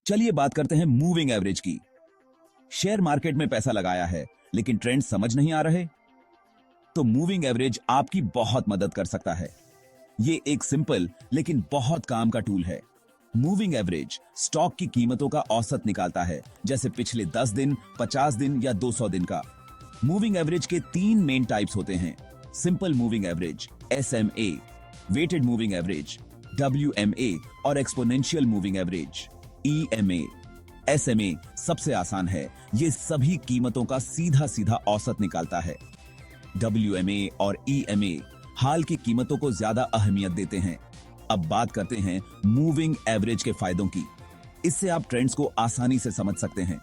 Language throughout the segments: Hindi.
चलिए बात करते हैं मूविंग एवरेज की। शेयर मार्केट में पैसा लगाया है लेकिन ट्रेंड समझ नहीं आ रहे, तो मूविंग एवरेज आपकी बहुत मदद कर सकता है। ये एक सिंपल लेकिन बहुत काम का टूल है। मूविंग एवरेज स्टॉक की कीमतों का औसत निकालता है, जैसे पिछले 10 दिन, 50 दिन या 200 दिन का। मूविंग एवरेज के 3 मेन टाइप्स होते हैं: simple moving average SMA, weighted moving average WMA और exponential moving average EMA। SMA सबसे आसान है, ये सभी कीमतों का सीधा सीधा औसत निकालता है। WMA और EMA हाल की कीमतों को ज्यादा अहमियत देते हैं। अब बात करते हैं मूविंग एवरेज के फायदों की। इससे आप ट्रेंड्स को आसानी से समझ सकते हैं।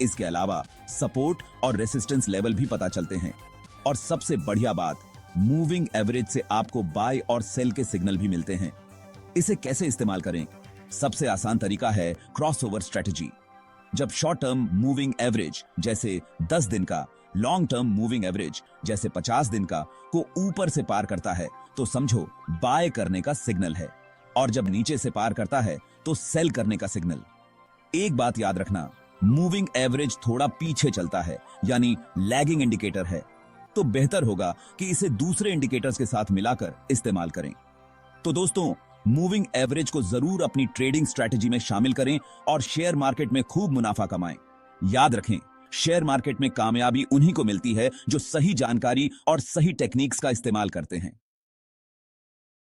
इसके अलावा सपोर्ट और रेसिस्टेंस लेवल भी पता चलते हैं। और सबसे बढ़िया बात, मूविंग एवरेज से आपको बाय और सेल के सिग्नल भी मिलते हैं। इसे कैसे इस्तेमाल करें? सबसे आसान तरीका है क्रॉसओवर स्ट्रेटजी। जब शॉर्ट टर्म मूविंग एवरेज जैसे 10 दिन का, लॉन्ग टर्म मूविंग एवरेज जैसे 50 दिन का को ऊपर से पार करता है तो समझो बाय करने का सिग्नल है, और जब नीचे से पार करता है तो सेल करने का सिग्नल। एक बात याद रखना, मूविंग एवरेज थोड़ा पीछे चलता है, यानी लैगिंग इंडिकेटर है, तो बेहतर होगा कि इसे दूसरे इंडिकेटर्स के साथ मिलाकर इस्तेमाल करें। तो दोस्तों, मूविंग एवरेज को जरूर अपनी ट्रेडिंग स्ट्रैटेजी में शामिल करें और शेयर मार्केट में खूब मुनाफा कमाएं। याद रखें, शेयर मार्केट में कामयाबी उन्हीं को मिलती है जो सही जानकारी और सही टेक्निक्स का इस्तेमाल करते हैं।